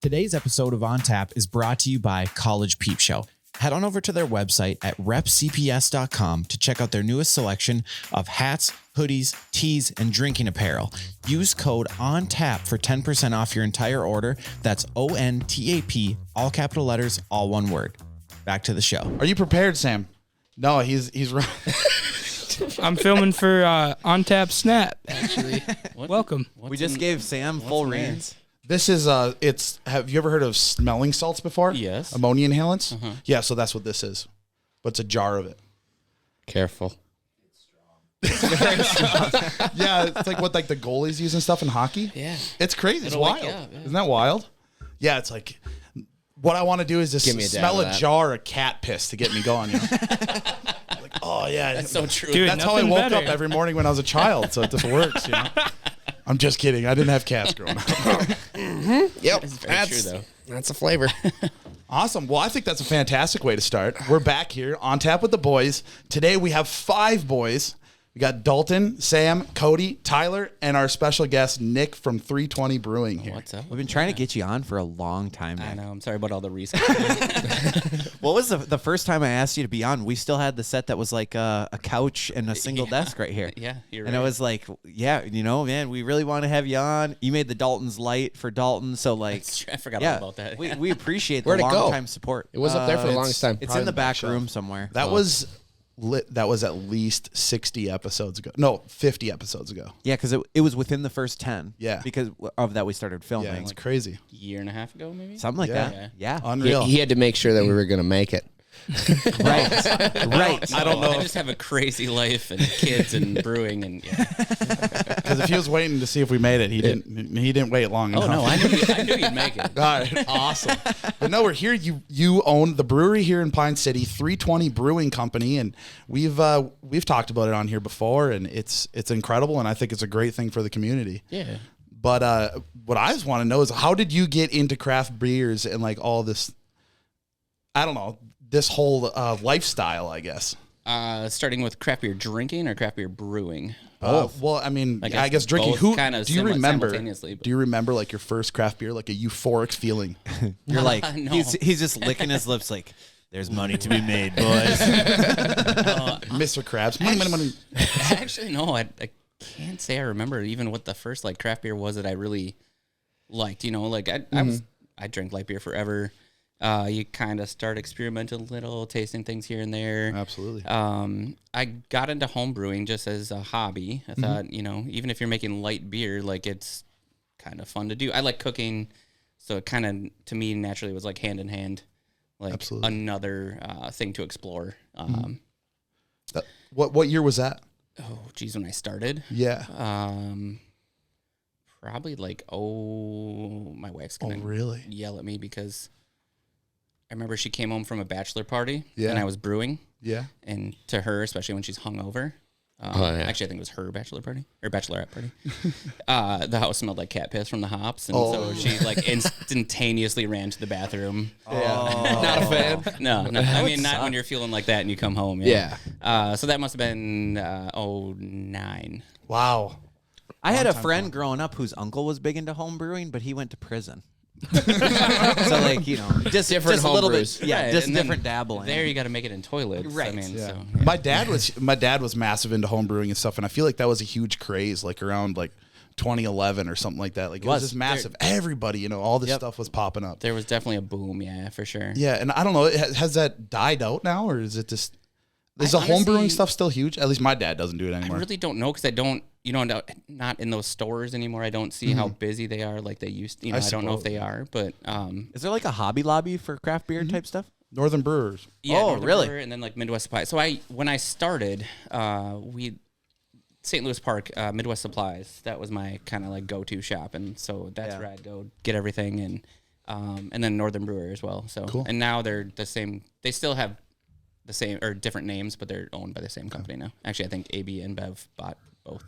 Today's episode of On Tap is brought to you by College Peep Show. Head on over to their website at repcps.com to check out their newest selection of hats, hoodies, tees, and drinking apparel. Use code ONTAP for 10% off your entire order. That's ONTAP, all capital letters, all one word. Back to the show. Are you prepared, Sam? No, he's right. I'm filming for On Tap Snap, actually. Welcome. We just gave Sam full reins. This is have you ever heard of smelling salts before? Yes. Ammonia inhalants? Yeah, so that's what this is. But it's a jar of it. Careful. Yeah, it's like what the goalies use and stuff in hockey. Yeah. It's crazy. It's It'll wake wild. you up, yeah. Isn't that wild? Yeah, it's like what I want to do is just smell a jar of cat piss to get me going. You know? Like, oh yeah. That's so true. Dude, That's how I woke better. up every morning when I was a child, so it just works, you know. I'm just kidding. I didn't have cats growing up. Yep, That's very true, though. That's a flavor. Awesome. Well, I think that's a fantastic way to start. We're back here on tap with the boys. Today we have 5 boys. We got Dalton, Sam, Cody, Tyler, and our special guest, Nick from 320 Brewing here. What's up? We've been trying to get you on for a long time, I man. know. I'm sorry about all the research. What was the first time I asked you to be on? We still had the set that was like a couch and a single desk right here. Yeah, you're And right. I was like, yeah, you know, man, we really want to have you on. You made the Dalton's light for Dalton, so like, That's true. I forgot yeah, all about that. we appreciate the Where'd it go? long time support. It was up there for the longest time. It's in the back room somewhere. That was lit. That was at least 60 episodes ago. No, 50 episodes ago. Yeah, because it was within the first 10. Yeah. Because of that we started Yeah, filming. it's crazy. Year and a half ago, maybe? Something like Yeah. that. Yeah. Unreal. He had to make sure that we were going to make it. Right. Right. I don't know. I just have a crazy life and kids and brewing and Because if he was waiting to see if we made it, he didn't wait long Oh enough. no, I knew you'd make it. All right, awesome. But no, we're here. You own the brewery here in Pine City, 320 Brewing Company, and we've talked about it on here before, and it's incredible, and I think it's a great thing for the community. Yeah. But what I just want to know is how did you get into craft beers and like all this? I don't know, this whole lifestyle, I guess. Starting with craft beer drinking or craft beer brewing? Well, I mean, I guess drinking. both Who kinda do you remember? simultaneously, but- Do you remember like your first craft beer, like a euphoric feling? You're like, No. he's just licking his lips like, there's money to be made, boys. Mr. Krabs, money. Actually, no, I can't say I remember even what the first like craft beer was that I really liked. You know, like I drank light beer forever. You kind of start experimenting a little, tasting things here and there. Absolutely. I got into home brewing just as a hobby. I thought, you know, even if you're making light beer, like it's kind of fun to do. I like cooking, so it kind of to me naturally was like hand in hand, like Absolutely. another thing to explore. What year was that? Oh, geez, when I started. Yeah. Probably like, my wife's Oh, gonna really? yell at me because I remember she came home from a bachelor party Yeah. and I was brewing, Yeah. and to her, especially when she's hungover. yeah. Actually, I think it was her bachelor party or bachelorette party. The house smelled like cat piss from the hops, and so she like instantaneously ran to the bathroom. Not a fan. No, I mean not when you're feeling like that and you come home. Yeah. So that must have been 09. Wow. I had a friend growing up whose uncle was big into home brewing, but he went to prison. So like, you know, just Different just a home little brews. bit, yeah, Right, just and then different dabbling. There you got to make it in toilets. Right. I mean, Yeah. so, My dad was massive into home brewing and stuff, and I feel like that was a huge craze, like around like 2011 or something like that. Like it was just massive. Everybody, you know, all this stuff was popping up. there was definitely a boom, yeah, for sure. Yeah, and I don't know, has that died out now, or is it just is the home brewing honestly- stuff still huge? At least my dad doesn't do it I anymore. really don't know because I don't, you know, not in those stores anymore. I don't see how busy they are like they used to. You know, I don't know if they are, but Is there like a Hobby Lobby for craft beer type stuff? Northern Brewers. yeah, Oh, Northern really? Brewer and then like Midwest Supply. So when I started, St. Louis Park, Midwest Supplies. That was my kind of like go-to shop, and so that's where I'd go get everything, and then Northern Brewer as well. So Cool. And now they're the same. They still have the same or different names, but they're owned by the same company now. Actually, I think AB and Bev bought both.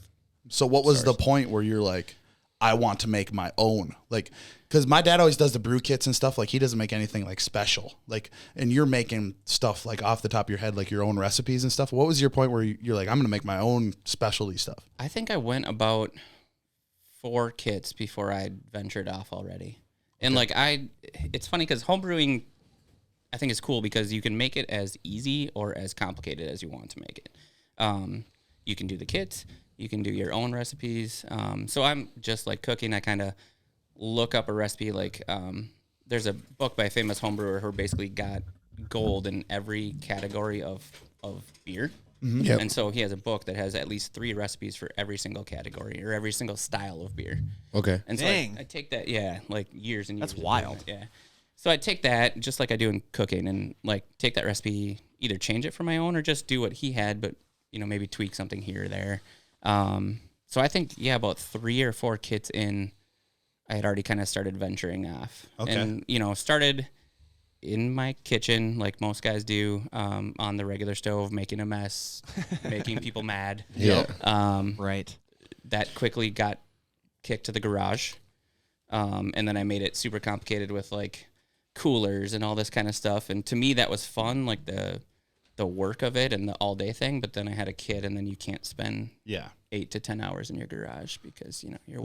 So what was the point where you're like, I want to make my own? Like, because my dad always does the brew kits and stuff. Like, he doesn't make anything like special. Like, and you're making stuff like off the top of your head, like your own recipes and stuff. What was your point where you're like, I'm going to make my own specialty stuff? I think I went about 4 kits before I ventured off already. And like it's funny because homebrewing, I think, is cool because you can make it as easy or as complicated as you want to make it. You can do the kits, you can do your own recipes. So I'm just like cooking. I kind of look up a recipe. Like there's a book by a famous homebrewer who basically got gold in every category of beer. Mm-hmm. Yep. And so he has a book that has at least 3 recipes for every single category or every single style of beer. Okay. And so Dang. I take that, like years and years. That's of doing wild. it, yeah. So I take that just like I do in cooking and like take that recipe, either change it for my own or just do what he had, but maybe tweak something here or there. So I think, about 3 or 4 kits in, I had already kind of started venturing off. Okay. And, started in my kitchen, like most guys do, on the regular stove, making a mess, making people mad. Yeah. Right. That quickly got kicked to the garage. And then I made it super complicated with like coolers and all this kind of stuff. And to me, that was fun, like the work of it and the all day thing. But then I had a kid, and then you can't spend 8 to 10 hours in your garage because your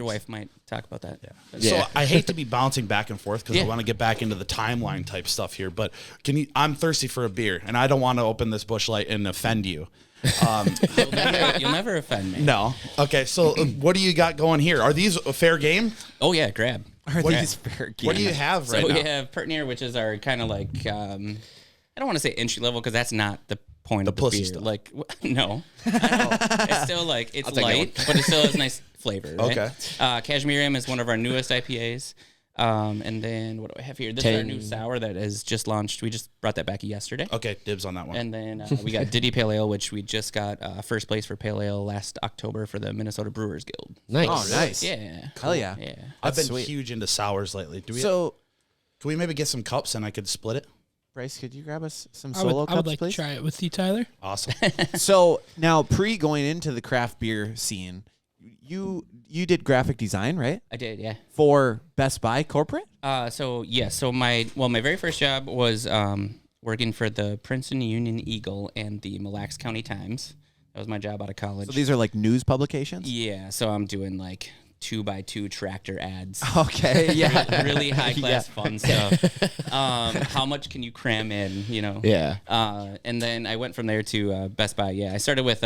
wife might talk about that. So I hate to be bouncing back and forth because I want to get back into the timeline type stuff here, but I'm thirsty for a beer, and I don't want to open this Busch Light and offend you. You'll never offend me. No. Okay, so what do you got going here? Are these a fair game? Oh yeah, grab. Are these fair games? What do you have right So now? we have Pertineer, which is our kind of like I don't want to say entry level because that's not the point of the pussy beer. stuff. Like no, it's still like it's light, but it still has nice flavor. Right? Okay. Cashmere is one of our newest IPAs. And then what do I have here? This is our new sour that has just launched. We just brought that back yesterday. Okay, dibs on that one. And then we got Diddy Pale Ale, which we just got first place for Pale Ale last October for the Minnesota Brewers Guild. Nice. Oh, nice. Yeah. Hell yeah. Yeah. I've been sweet. huge into sours lately. Can we maybe get some cups and I could split it? Bryce, could you grab us some I solo would cups, like please? to try it with you, Tyler. Awesome. So now, going into the craft beer scene, you did graphic design, right? I did, yeah. For Best Buy corporate? So my very first job was working for the Princeton Union Eagle and the Mille Lacs County Times. That was my job out of college. So these are like news publications? Yeah, so I'm doing like 2x2 tractor ads. Okay, yeah. Really high class fun stuff. How much can you cram in, Yeah. And then I went from there to Best Buy. Yeah, I started with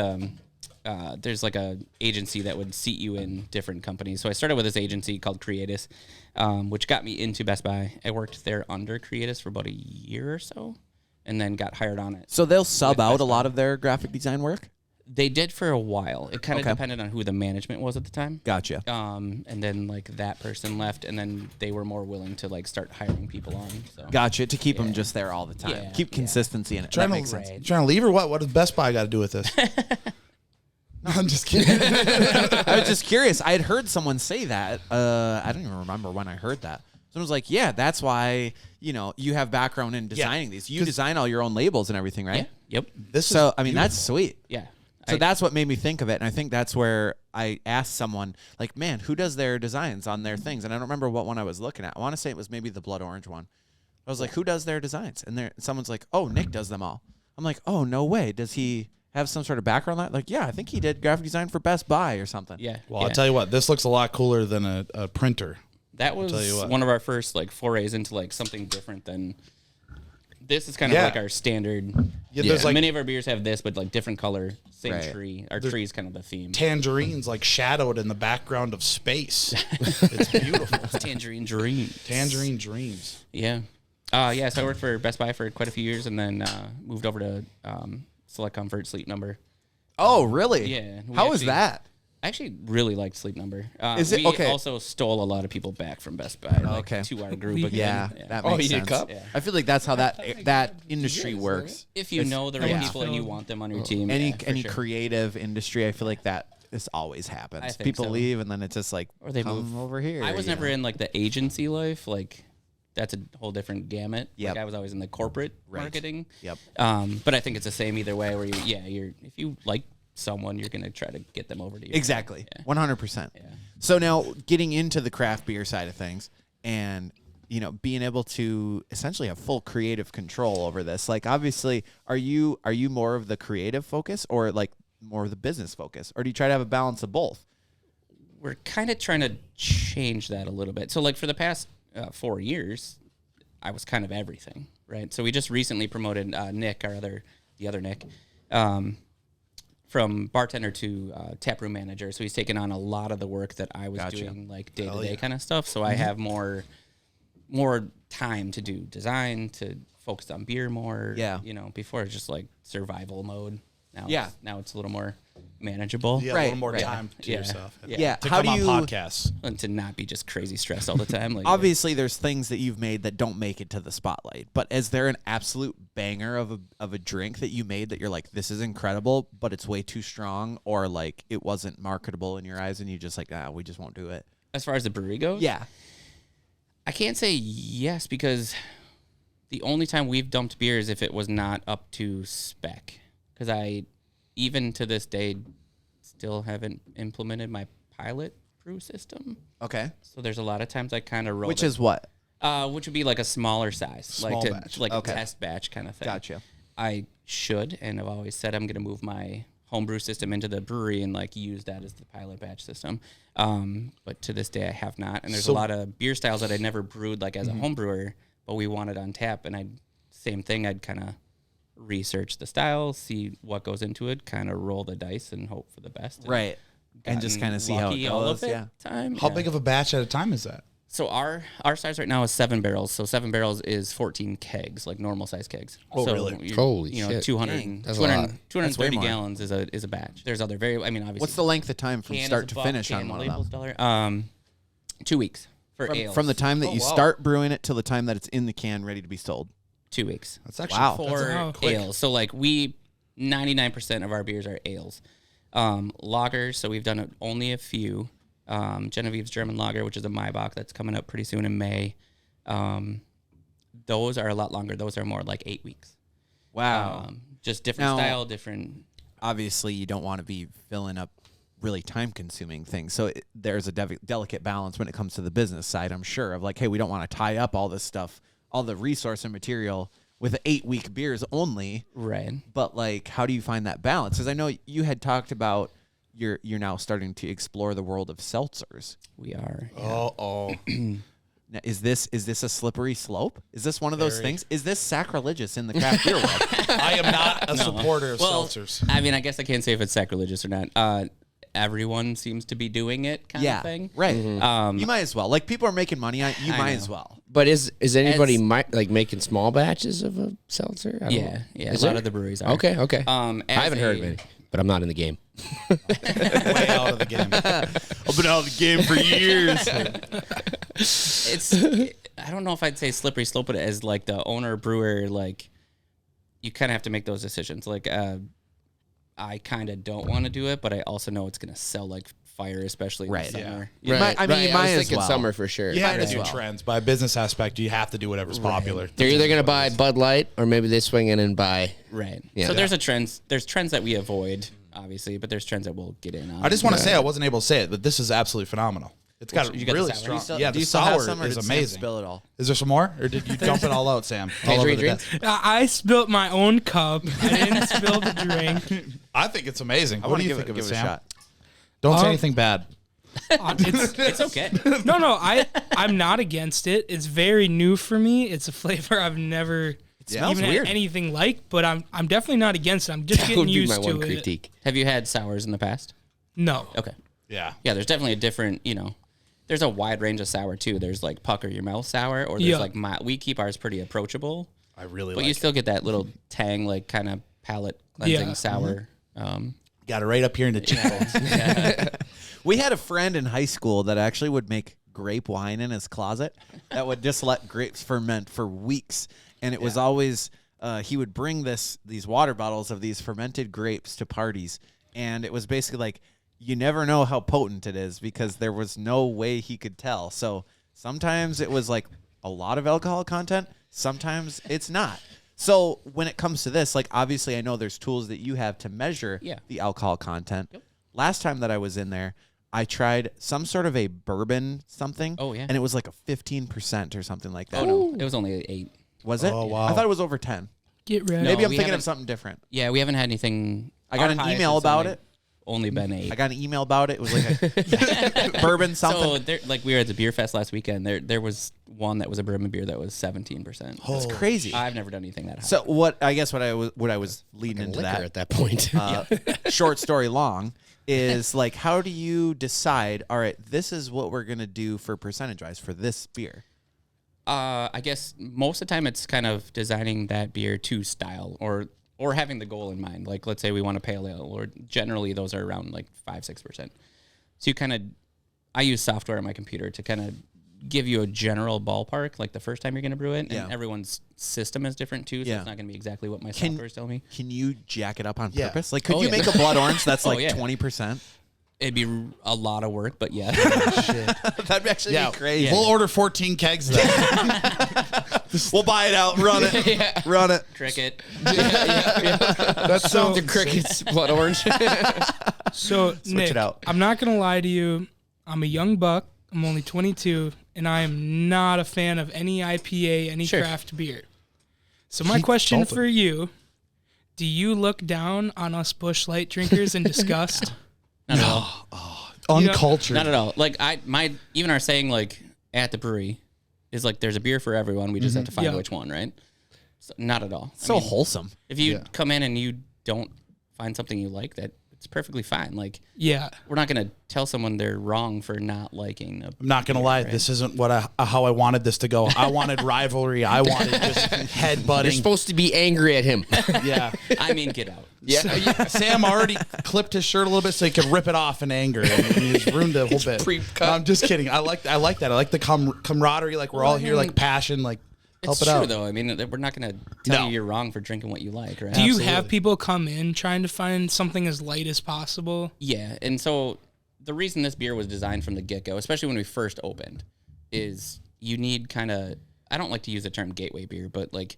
there's like a agency that would seat you in different companies. So I started with this agency called Creatus, which got me into Best Buy. I worked there under Creatus for about a year or so, and then got hired on it. So they'll sub With out Best a lot of their graphic design work? They did for a while. It kind of Okay. depended on who the management was at the time. Gotcha. And then like that person left, and then they were more willing to like start hiring people on. So. Gotcha. To keep them just there all the time. Yeah, Keep yeah. consistency in it. Trying That to makes sense. trying to leave or what? What does Best Buy got to do with this? No, I'm just kidding. I was just curious. I had heard someone say that. I don't even remember when I heard that. Someone was like, yeah, that's why, you have background in designing these. You design all your own labels and everything, right? Yeah. Yep. That's sweet. Yeah. So that's what made me think of it. And I think that's where I asked someone, like, man, who does their designs on their things? And I don't remember what one I was looking at. I want to say it was maybe the blood orange one. I was like, who does their designs? And someone's like, oh, Nick does them all. I'm like, oh, no way. Does he have some sort of background? Like, yeah, I think he did graphic design for Best Buy or something. Yeah. Well, I'll tell you what. This looks a lot cooler than a printer. That was tell you what. one of our first like forays into like something different than. This is kind of like our standard. Yeah, there's like many of our beers have this, but like different color, same Right. tree. Our tree is kind of the theme. tangerines like shadowed in the background of space. It's beautiful. Tangerine dream. Tangerine dreams. Yeah. So I worked for Best Buy for quite a few years, and then moved over to Select Comfort Sleep Number. Oh, really? Yeah. How was that? I actually really liked Sleep Number. Is it- we okay. also stole a lot of people back from Best Buy Okay. to our group again. Yeah, that makes you did sense. cup? Yeah. I feel like that's how that industry works. If you know the right Yeah. people and you want them on your team, Any yeah, for any sure. creative industry, I feel like this always I happens. think People so. leave, and then it's just like, Or they come move over here. I was never in like the agency life. Like that's a whole different gamut. Yep. Like I was always in the corporate marketing. Yep. But I think it's the same either way. Where you're if you like someone, you're gonna try to get them over to you. Exactly. Yeah. 100%. Yeah. So now getting into the craft beer side of things and being able to essentially have full creative control over this. Like obviously, are you more of the creative focus or like more of the business focus? Or do you try to have a balance of both? We're kind of trying to change that a little bit. So like for the past 4 years, I was kind of everything, right? So we just recently promoted Nick, the other Nick, from bartender to taproom manager. So he's taken on a lot of the work that I was doing, like day-to-day kind of stuff. So I have more time to do design, to focus on beer more. Yeah. Before it's just like survival mode. Now Yeah. Now it's a little more manageable. Yeah, a little more time to yourself. Yeah. To How come do you? on podcasts. And to not be just crazy stressed all the time. Like, Obviously, there's things that you've made that don't make it to the spotlight. But is there an absolute banger of a drink that you made that you're like, this is incredible, but it's way too strong, or like it wasn't marketable in your eyes, and you just like, we just won't do it? as far as the brewery goes, Yeah. I can't say yes, because the only time we've dumped beer is if it was not up to spec. Because I, even to this day, still haven't implemented my pilot brew system. Okay. So there's a lot of times I kind of roll. Which is what? Which would be like a smaller size, Small batch. like Okay. a test batch kind of thing. Gotcha. I should, and I've always said I'm going to move my homebrew system into the brewery and like use that as the pilot batch system. But to this day I have not. And there's a lot of beer styles that I never brewed like as a home brewer, but we wanted on tap. And same thing, I'd kind of research the style, see what goes into it, kind of roll the dice and hope for the best. Right. And just kind of see how it lucky all goes. of it Yeah. time. How big of a batch at a time is that? So our size right now is 7 barrels. So 7 barrels is 14 kegs, like normal size kegs. Oh, so really? Holy you know, shit. 200, That's a lot. 230 more. gallons is a batch. There's other obviously. What's the length of time from can start is to $1, finish can on one label's of them? $1. 2 weeks for ales. From the time that you wow. start brewing it till the time that it's in the can ready to be sold. 2 weeks. That's actually Wow. For ales. So like 99% of our beers are ales. Lagers, so we've done only a few. Genevieve's German Lager, which is a Maibach that's coming up pretty soon in May. Those are a lot longer. Those are more like 8 weeks. Wow. Just different Now- style, different. Obviously, you don't want to be filling up really time-consuming things. So there's a delicate balance when it comes to the business side, I'm sure, of like, hey, we don't want to tie up all this stuff, all the resource and material with 8-week beers only. Right. But like, how do you find that balance? Because I know you had talked about you're now starting to explore the world of seltzers. We are. Oh. Now, is this a slippery slope? Is this one of those things? Is this sacrilegious in the craft beer world? I am not a supporter of Well, seltzers. I mean, I guess I can't say if it's sacrilegious or not. Everyone seems to be doing it kind Yeah, of thing. right. Mm-hmm. You might as well. Like, people are making money on it. You I might know. as well. But is anybody like making small batches of a seltzer? I don't know. Yeah. Is A lot there? of the breweries are. Okay. I I haven't heard of any, but I'm not in the game. Way out of the game. I've been out of the game for years. I don't know if I'd say slippery slope, but as like the owner brewer, like you kind of have to make those decisions. Like I kind of don't want to do it, but I also know it's going to sell like fire, especially Right. in the summer. You might- I mean, you I might was as thinking well. summer for sure. You have to as do well. trends. By business aspect, you have to do whatever's popular. They're either going to buy Bud Light or maybe they swing in and buy. Right. Yeah. So there's trends that we avoid, obviously, but there's trends that we'll get in on. I just want to say, I wasn't able to say it, but this is absolutely phenomenal. It's got You a got the really sour? strong. Do The you still have sour some, or is did Sam amazing. spill it all? Is there some more, or did you dump it all out, Sam? All over the drink? desk? I spilled my own cup. I didn't spill the drink. I think it's amazing. I What want do to you think of it, give it a Sam? shot. Don't say anything bad. It's okay. No, I'm not against it. It's very new for me. It's a flavor I've never smells even weird. had anything like, but I'm definitely not against it. I'm just That getting would be used my to one it. critique. Have you had sours in the past? No. Okay. Yeah. Yeah, there's definitely a different, there's a wide range of sour too. There's like pucker your mouth sour, or there's Yeah. like we keep ours pretty approachable, I really but like you it. still get that little tang, like kind of palate cleansing Yeah. sour. Got it right up here in the cheekbones. We had a friend in high school that actually would make grape wine in his closet that would just let grapes ferment for weeks. And it was always, he would bring these water bottles of these fermented grapes to parties. And it was basically like, you never know how potent it is because there was no way he could tell. So sometimes it was like a lot of alcohol content. Sometimes it's not. So when it comes to this, like obviously I know there's tools that you have to measure the alcohol content. Yep. Last time that I was in there, I tried some sort of a bourbon something. Oh, yeah. And it was like a 15% or something like that. Oh no, it was only 8. Was it? Oh, wow. I thought it was over 10. Get ready. No. Maybe I'm we thinking of haven't- something different. Yeah, we haven't had anything. I got our an highest email is about only- it. only been a. I got an email about it. It was like a bourbon something. So like we were at the beer fest last weekend. There was one that was a bourbon beer that was 17%. That's crazy. I've never done anything that high. So what I was leading into Liquor that at that point. short story long is like, how do you decide? All right, this is what we're gonna do for percentage wise for this beer. I guess most of the time it's kind of designing that beer to style or having the goal in mind. Like, let's say we want a pale ale, or generally those are around like 5-6%. So I use software on my computer to kind of give you a general ballpark, like the first time you're going to brew it. And everyone's system is different too, so it's not going to be exactly what my software is telling me. Can you jack it up on Yeah. purpose? Like, could you make a blood orange that's like yeah. 20%? It'd be a lot of work, but yeah. That'd actually be crazy. We'll order 14 kegs of that. We'll buy it out, run it, run it. Cricket. That sounds The crickets, blood orange. So, Nick, it out. I'm not going to lie to you. I'm a young buck. I'm only 22, and I am not a fan of any IPA, any craft beer. So my question for you, do you look down on us Busch Light drinkers in disgust? Not at all. uncultured. Not at all. Like even our saying like at the brewery is like there's a beer for everyone. We just have to find which one, right? So, not at all. So wholesome. If you come in and you don't find something you like, that it's perfectly fine. Like we're not gonna tell someone they're wrong for not liking. I'm not gonna lie. Right? This isn't how I wanted this to go. I wanted rivalry. I wanted just headbutting. You're supposed to be angry at him. Yeah. I mean, get out. Yeah. Sam already clipped his shirt a little bit so he could rip it off in anger. And he just ruined it a whole bit. Pre-cut. No, I'm just kidding. I like that. I like the camaraderie. Like we're all here, like passion. Like help It's it true out. though. I mean, we're not gonna tell you you're wrong for drinking what you like, right? Do you have people come in trying to find something as light as possible? Yeah, and so the reason this beer was designed from the get-go, especially when we first opened, is you need kind of, I don't like to use the term gateway beer, but like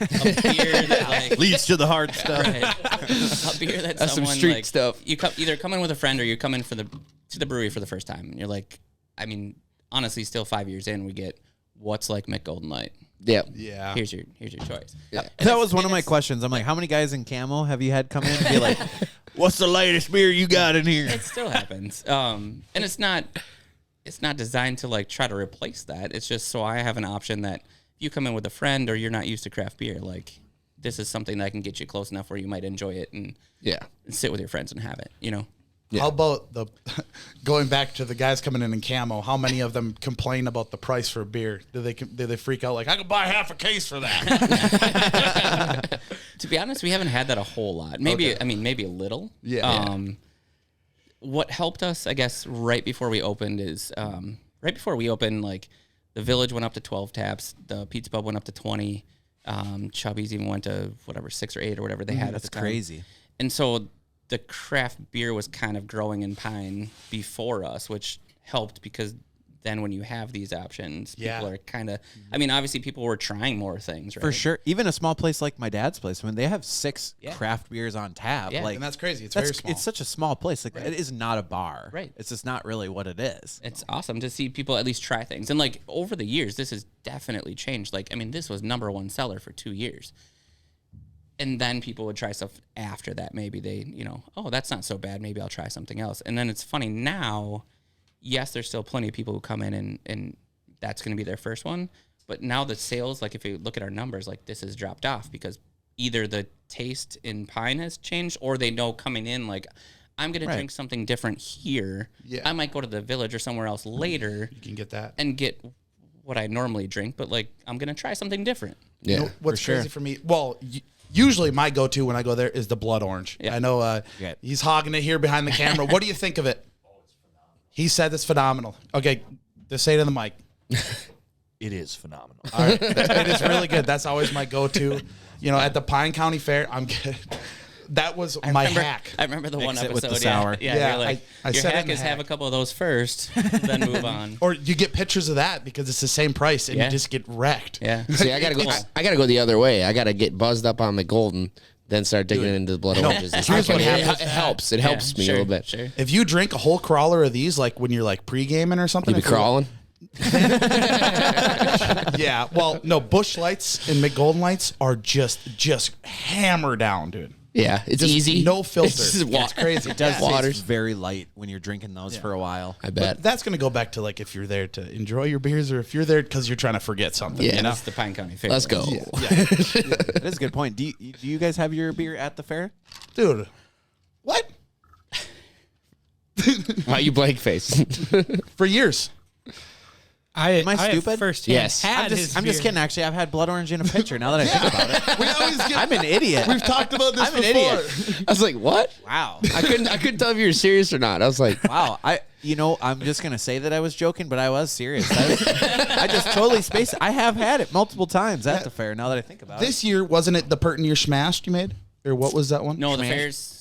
a beer that like Leads to the hard stuff. right, a beer that That's some someone street like, stuff. You either come in with a friend or you come in to the brewery for the first time, and you're like, I mean, honestly, still 5 years in, we get what's like Mick Golden Light. Yeah. Yeah. Here's your choice. Yeah. That was one of my questions. I'm like, how many guys in camo have you had come in and be like, what's the latest beer you got in here? It still happens. And it's not designed to like try to replace that. It's just so I have an option that if you come in with a friend or you're not used to craft beer, like this is something that can get you close enough where you might enjoy it and sit with your friends and have it, you know? Yeah. How about going back to the guys coming in camo? How many of them complain about the price for a beer? Do they freak out like I could buy half a case for that? To be honest, we haven't had that a whole lot. Maybe maybe a little. Yeah. What helped us, I guess, right before we opened is like the Village went up to 12 taps, the Pizza Pub went up to 20, Chubby's even went to whatever 6 or 8 or whatever they had. That's at the time. crazy. And so the craft beer was kind of growing in Pine before us, which helped because then when you have these options, people are kind of, I mean, obviously people were trying more things, right? For sure. Even a small place like my dad's place, when they have 6 craft beers on tap, Yeah. like And that's crazy. It's very small. It's such a small place. Like it is not a bar. Right. It's just not really what it is. It's awesome to see people at least try things. And like over the years, this has definitely changed. Like, I mean, this was #1 seller for 2 years. And then people would try stuff after that. Maybe they, oh, that's not so bad. Maybe I'll try something else. And then it's funny now, yes, there's still plenty of people who come in and that's going to be their first one. But now the sales, like if you look at our numbers, like this has dropped off because either the taste in Pine has changed or they know coming in, like, I'm going to drink something different here. Yeah. I might go to the Village or somewhere else later. You can get that. And get what I normally drink, but like I'm going to try something different. Yeah. You know, what's crazy for me? Well, usually my go-to when I go there is the blood orange. Yeah. I know he's hogging it here behind the camera. What do you think of it? He said it's phenomenal. Okay, just say it in the mic. It is phenomenal. All right. It is really good. That's always my go-to. At the Pine County Fair, I'm good. That was my hack. I remember the one Mix it episode. with the sour. Yeah, you're like, I your said it hack in the is have hack. a couple of those first, then move on. Or you get pictures of that because it's the same price and you just get wrecked. Yeah. See, I gotta go. I gotta go the other way. I gotta get buzzed up on the golden, then start digging into the blood oranges. And here's stuff. what It happens. helps. It helps me a little bit. Sure. If you drink a whole crawler of these, like when you're like pre-gaming or something. You be crawling. Yeah. Well, no, Busch Lights and McGolden Lights are just hammer down, dude. Yeah, it's Just easy. no filter. It's just It's crazy. It does Waters. taste very light when you're drinking those for a while. I bet. But that's going to go back to like if you're there to enjoy your beers or if you're there because you're trying to forget something. Yeah. You know? That's the Pine County Fair. Let's go. That is a good point. Do you guys have your beer at the fair? Dude, what? Why you blank face? For years. Am I stupid? Firsthand Yes. had I'm just kidding. Actually, I've had blood orange in a pitcher. Now that I think about it, We always get, I'm an idiot. we've talked about this I'm an before. idiot. I was like, what? Wow. I couldn't tell if you were serious or not. I was like, Wow. I'm just gonna say that I was joking, but I was serious. I just totally spaced it. I have had it multiple times at the fair. Now that I think about it, This year, wasn't it the Pertineer Smashed you made? Or what was that one? No, the fair's.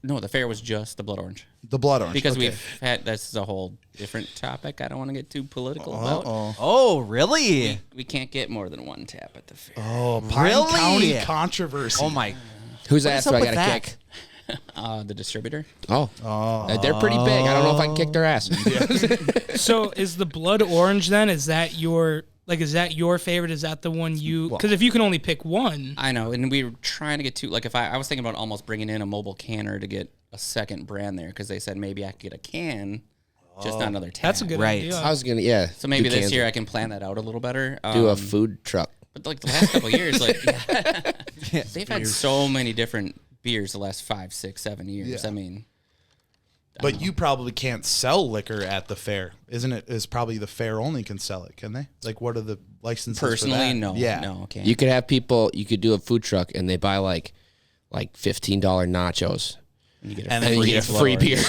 No, the fair was just the blood orange. The blood orange. Because Okay. we've had, this is a whole different topic I don't want to get too political about. oh really? We can't get more than one tap at the fair. Oh, Pine Really? County controversy. Oh my. whose What ass is do up I with got to that? kick? The distributor. Oh. They're pretty big. I don't know if I can kick their ass. So is the blood orange then? Is that your favorite? Is that the one you? Because if you can only pick one, I know, and we were trying to get two. Like, if I was thinking about almost bringing in a mobile canner to get a second brand there, because they said maybe I could get a can, just not another tap. that's a good Right. idea. I was going to, So maybe do this cans. year I can plan that out a little better. do a food truck. But like the last couple of years, like they've had so many different beers the last 5, 6, 7 years. Yeah. I mean, But you probably can't sell liquor at the fair, isn't it? Is probably the fair only can sell it, can they? Like, what are the licenses? personally, for that? no, Yeah. no, okay. You could have people, you could do a food truck and they buy like $15 nachos. You get a And And then you get a free beer.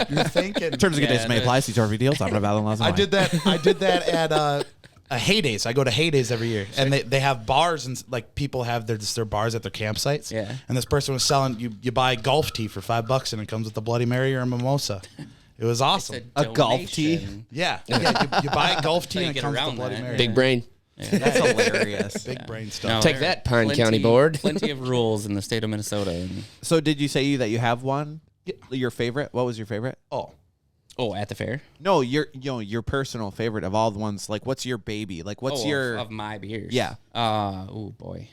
You're thinking. Terms and conditions may apply. See Torvey deals. I'm about I did that. I did that at a Heydays. I go to Heydays every year, and they have bars and like people have their bars at their campsites. Yeah. And this person was selling you buy golf tee for $5 and it comes with a Bloody Mary or a mimosa. It was awesome. A golf tee? donation. Yeah. You buy a golf tee you and it get comes with a around Bloody that. Mary. Big brain. That's hilarious. Big brain No, stuff. Take there that, are Pine County Board. Plenty of rules in the state of Minnesota. And, So did you say that you have one? Your favorite? What was your favorite? at the fair. No, your personal favorite of all the ones. Like, what's your baby? Like, what's your? of my beers? Yeah. Oh boy,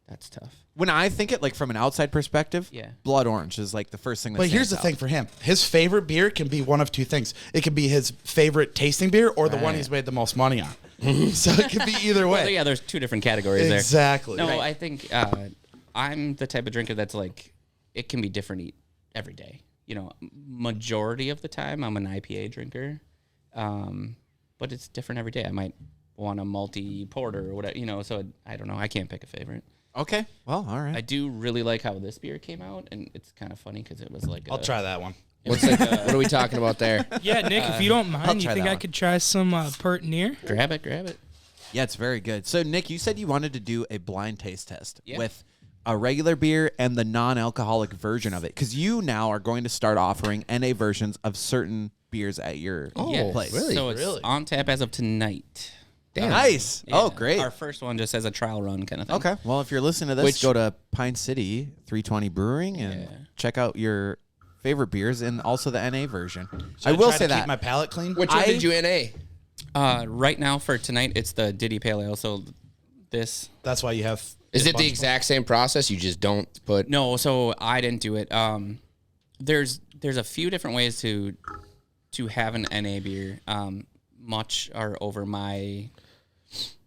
that's tough. When I think it like from an outside perspective, Yeah. blood orange is like the first thing. That But here's the stands thing for him. His favorite beer can be one of two things. It can be his favorite tasting beer or the one he's made the most money on. So it could be either way. Well, yeah, there's two different categories there. Exactly. No, I think I'm the type of drinker that's like, it can be different every day. You know, majority of the time I'm an IPA drinker, but it's different every day. I might want a malty porter or whatever, you know, so I don't know. I can't pick a favorite. Okay. Well, all right. I do really like how this beer came out, and it's kind of funny because it was like I'll try that one. What's like, what are we talking about there? Yeah, Nick, if you don't mind, you try think that I one. could try some Pertineer? Grab it. Yeah, it's very good. So, Nick, you said you wanted to do a blind taste test Yeah. with a regular beer and the non-alcoholic version of it, because you now are going to start offering NA versions of certain beers at your place. really? So it's on tap as of tonight. Damn. Nice. Yeah. Oh, great. Our first one just as a trial run kind of thing. Okay. Well, if you're listening to this, Which- go to Pine City 320 Brewing and check out your favorite beers and also the NA version. I will try say to that. keep my palate clean. Which one did you NA? Right now for tonight, it's the Diddy Pale Ale. So this, That's why you have. Is a it bunch the of exact same process? You just don't put. no, so I didn't do it. There's a few different ways to have an NA beer. Much are over my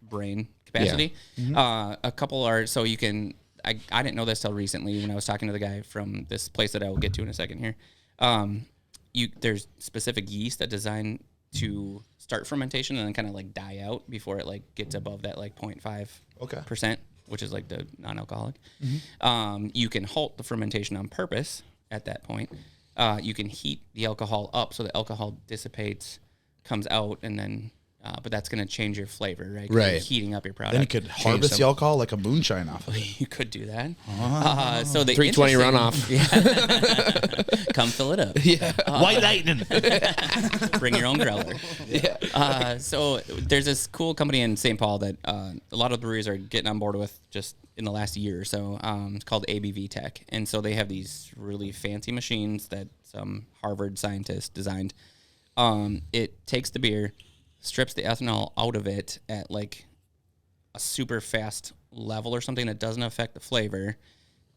brain capacity. A couple are, so you can, I didn't know this till recently when I was talking to the guy from this place that I will get to in a second here. There's specific yeast that designed to start fermentation and then kind of like die out before it like gets above that like 0.5 percent, which is like the non-alcoholic. You can halt the fermentation on purpose at that point. You can heat the alcohol up so the alcohol dissipates, comes out, and then but that's going to change your flavor, right? 'Cause you're Right. heating up your product. Then you could harvest the alcohol like a moonshine off of it. You could do that. So the 320 interesting- runoff. Yeah. Come fill it up. Yeah. White Lightning. Bring your own growler. So there's this cool company in St. Paul that a lot of breweries are getting on board with just in the last year or so. It's called ABV Tech. And so they have these really fancy machines that some Harvard scientist designed. It takes the beer, strips the ethanol out of it at like a super fast level or something that doesn't affect the flavor.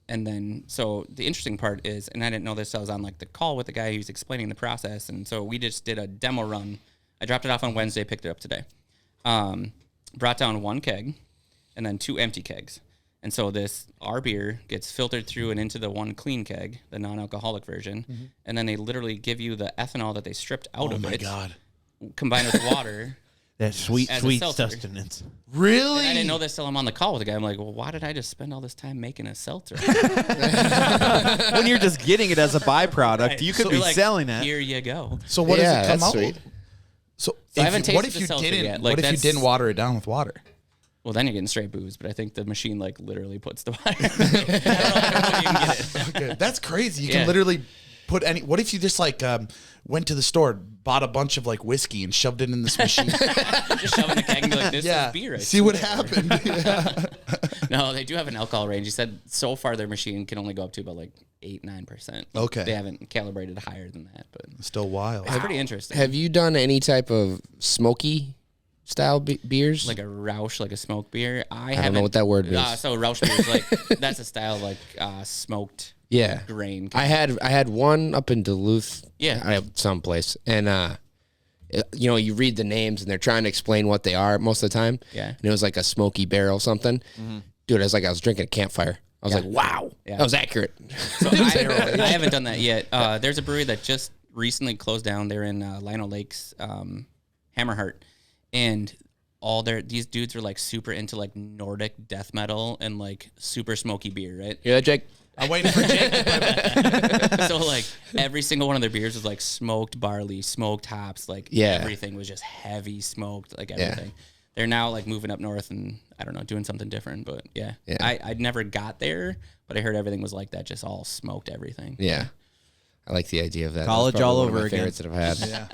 And then, so the interesting part is, and I didn't know this, I was on like the call with the guy who's explaining the process. And so we just did a demo run. I dropped it off on Wednesday, picked it up today. Brought down 1 keg and then 2 empty kegs. And so our beer gets filtered through and into the 1 clean keg, the non-alcoholic version. Mm-hmm. And then they literally give you the ethanol that they stripped out of it. Oh my God. Combined with water. That sweet sustenance. Really? And I didn't know this till I'm on the call with the guy. I'm like, well, why did I just spend all this time making a seltzer? When you're just getting it as a byproduct, right. You could be like, selling it. Here you go. So what does it come out? Sweet. So I haven't tasted the seltzer yet. What if you didn't water it down with water? Well, then you're getting straight booze, but I think the machine like literally puts the water. I don't know how you can get it. Okay. That's crazy. You can literally put any. What if you just like went to the store, bought a bunch of like whiskey, and shoved it in this machine? Just shove in a keg and be like, "This is beer." See what happened. No, they do have an alcohol range. He said so far their machine can only go up to about like 8-9%. Okay, they haven't calibrated higher than that, but still wild. It's pretty interesting. Have you done any type of smoky style beers? Like a Rausch, like a smoked beer? I don't know what that word means. So Rausch beer is like that's a style of like smoked grain. I had one up in Duluth. Yeah, someplace, and you read the names and they're trying to explain what they are most of the time. Yeah, and it was like a smoky barrel something. Mm-hmm. Dude, I was drinking a campfire. I was like, wow, that was accurate. So I haven't done that yet. There's a brewery that just recently closed down. They're in Lionel Lakes, Hammerheart. And these dudes are like super into like Nordic death metal and like super smoky beer, right? Yeah, Jake. I'm waiting for Jake. So like every single one of their beers was like smoked barley, smoked hops, like everything was just heavy smoked, like everything. Yeah. They're now like moving up north and I don't know, doing something different, but I'd never got there, but I heard everything was like that, just all smoked everything. Yeah. I like the idea of that. College all over again. Favorites that I've had. Yeah.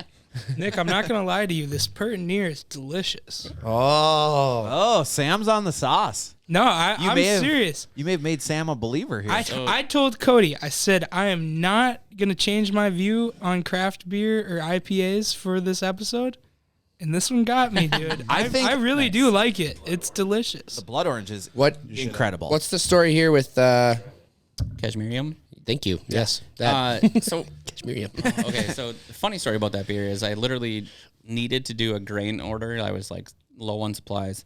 Nick, I'm not going to lie to you. This Pertineer is delicious. Oh, Sam's on the sauce. No, I'm serious. You may have made Sam a believer here. I told Cody, I said, I am not going to change my view on craft beer or IPAs for this episode. And this one got me, dude. I really do like it. It's delicious. The blood orange is incredible. What's the story here with Cashmerium? Thank you. Yeah. Yes. So Cashmerium. Okay, so the funny story about that beer is I literally needed to do a grain order. I was like low on supplies,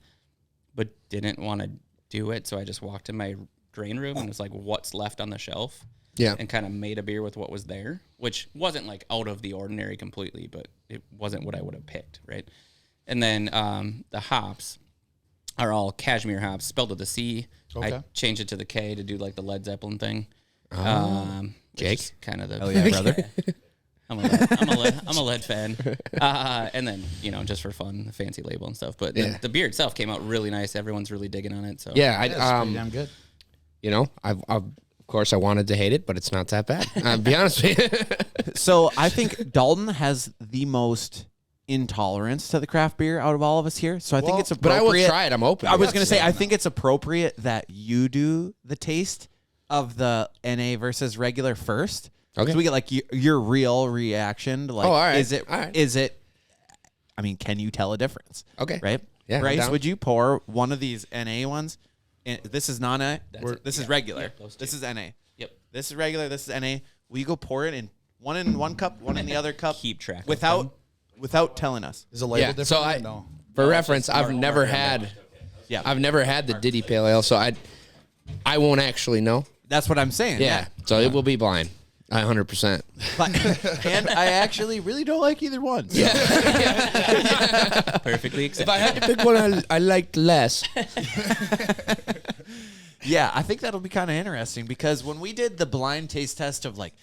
but didn't want to do it. So I just walked in my grain room and was like, what's left on the shelf? Yeah. And kind of made a beer with what was there, which wasn't like out of the ordinary completely, but it wasn't what I would have picked, right? And then the hops are all cashmere hops, spelled with a C. Okay. I changed it to the K to do like the Led Zeppelin thing. Jake, kind of the brother. I'm a lead fan, and then just for fun, the fancy label and stuff. But the beer itself came out really nice. Everyone's really digging on it. So I'm good. Of course, I wanted to hate it, but it's not that bad. I'll be honest with you. So I think Dalton has the most intolerance to the craft beer out of all of us here. So I think it's appropriate. But I will try it. I'm open. I was going to say, I think it's appropriate that you do the taste of the NA versus regular first. Okay. So we get like your real reaction to like, all right. Is it, I mean, can you tell a difference? Okay. Right? Yeah. Bryce, would you pour one of these NA ones? This is non-NA. This is regular. Yeah, this is NA. Yep. This is regular. This is NA. Will you go pour it in one cup, one in the other cup? Keep track. Without telling us. Is the label different? So no. For reference, I've never had the Diddy Pale Ale, so I won't actually know. That's what I'm saying. Yeah. So it will be blind. 100%. And I actually really don't like either one. So. Yeah. Perfectly acceptable. If I had to pick one I liked less. Yeah, I think that'll be kind of interesting because when we did the blind taste test of like